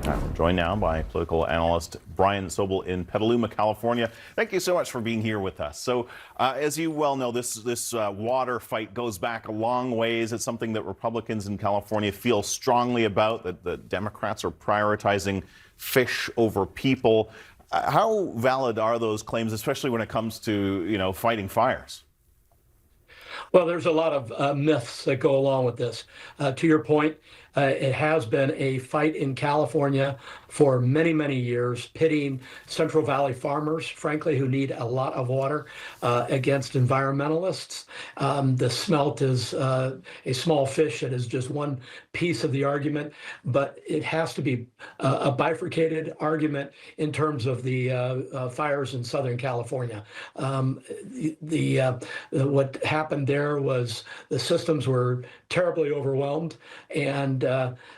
I'm joined now by political analyst Brian Sobel in Petaluma, California. Thank you so much for being here with us. So, as you well know, this water fight goes back a long ways. It's something that Republicans in California feel strongly about, that the Democrats are prioritizing fish over people. How valid are those claims, especially when it comes to, fighting fires? Well, there's a lot of myths that go along with this. To your point, it has been a fight in California for many, many years, pitting Central Valley farmers, frankly, who need a lot of water, against environmentalists. The smelt is a small fish that is just one piece of the argument, but it has to be a bifurcated argument in terms of the fires in Southern California. What happened there was the systems were terribly overwhelmed, and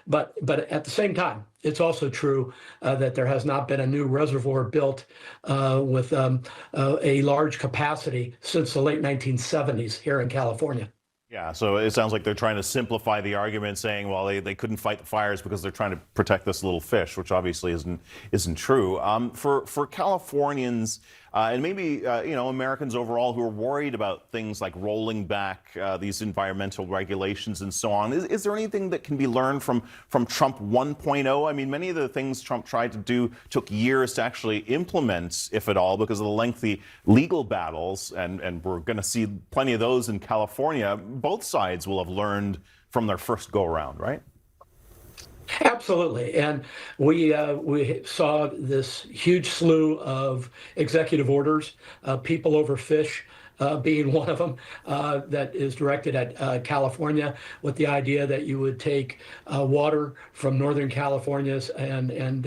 but at the same time, it's also true that there has not been a new reservoir built with a large capacity since the late 1970s here in California. Yeah, so it sounds like they're trying to simplify the argument, saying, well, they couldn't fight the fires because they're trying to protect this little fish, which obviously isn't true. For Californians and maybe Americans overall who are worried about things like rolling back these environmental regulations and so on, is there anything that can be learned from Trump 1.0? I mean, many of the things Trump tried to do took years to actually implement, if at all, because of the lengthy legal battles, and we're going to see plenty of those in California. Both sides will have learned from their first go-around, right? Absolutely, and we saw this huge slew of executive orders, people over fish being one of them, that is directed at California, with the idea that you would take water from Northern California and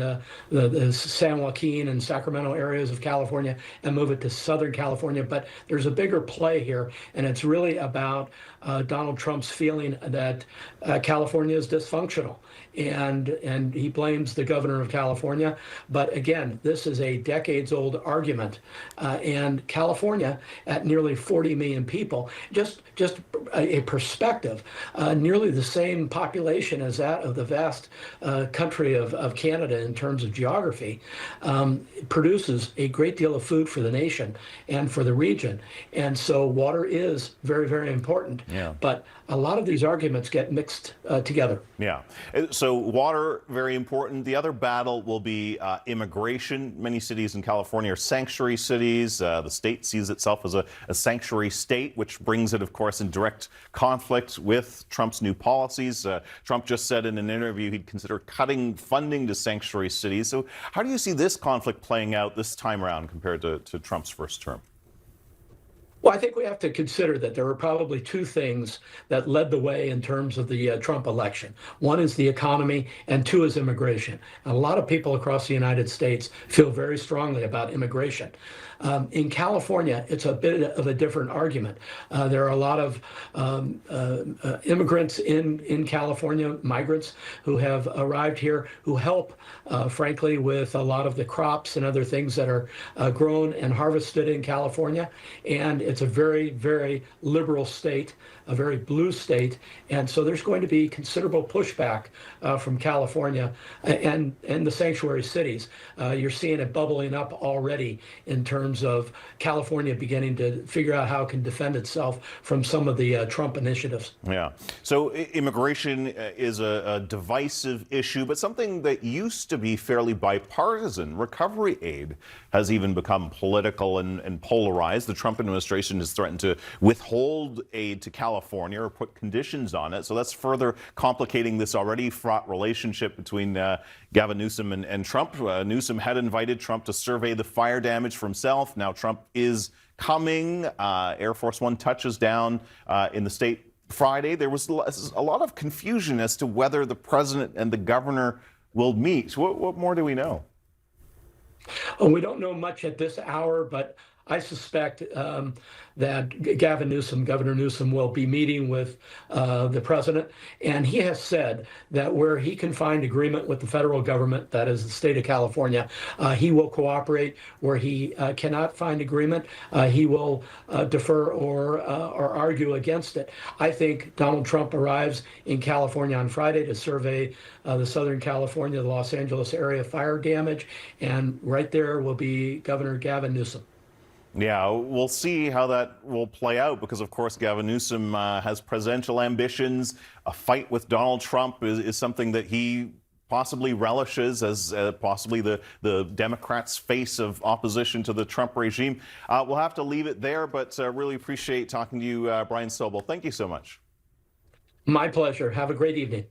the San Joaquin and Sacramento areas of California and move it to Southern California. But there's a bigger play here, and it's really about Donald Trump's feeling that California is dysfunctional. And he blames the governor of California. But again, this is a decades-old argument. And California, at nearly 40 million people, just a perspective, nearly the same population as that of the vast country of Canada in terms of geography, produces a great deal of food for the nation and for the region. And so water is very, very important. Yeah. But a lot of these arguments get mixed together. Yeah. So water, very important. The other battle will be immigration. Many cities in California are sanctuary cities. The state sees itself as a sanctuary state, which brings it, of course, in direct conflict with Trump's new policies. Trump just said in an interview he'd consider cutting funding to sanctuary cities. So how do you see this conflict playing out this time around compared to Trump's first term? Well, I think we have to consider that there were probably two things that led the way in terms of the Trump election. One is the economy, and two is immigration. And a lot of people across the United States feel very strongly about immigration. In California, it's a bit of a different argument. There are a lot of immigrants in California, migrants who have arrived here, who help, frankly, with a lot of the crops and other things that are grown and harvested in California. And it's a very, very liberal state, a very blue state. And so there's going to be considerable pushback from California and the sanctuary cities. You're seeing it bubbling up already in terms of California beginning to figure out how it can defend itself from some of the Trump initiatives. Yeah. So immigration is a divisive issue, but something that used to be fairly bipartisan. Recovery aid has even become political and polarized. The Trump administration has threatened to withhold aid to California or put conditions on it. So that's further complicating this already fraught relationship between Gavin Newsom and Trump. Newsom had invited Trump to survey the fire damage for himself. Now Trump is coming. Air Force One touches down in the state Friday. There was a lot of confusion as to whether the president and the governor will meet. What more do we know? We don't know much at this hour, but I suspect that Governor Newsom, will be meeting with the president, and he has said that where he can find agreement with the federal government, that is the state of California, he will cooperate. Where he cannot find agreement, he will defer or argue against it. I think Donald Trump arrives in California on Friday to survey the Southern California, the Los Angeles area fire damage, and right there will be Governor Gavin Newsom. Yeah, we'll see how that will play out because, of course, Gavin Newsom has presidential ambitions. A fight with Donald Trump is something that he possibly relishes as possibly the Democrats' face of opposition to the Trump regime. We'll have to leave it there, but really appreciate talking to you, Brian Sobel. Thank you so much. My pleasure. Have a great evening.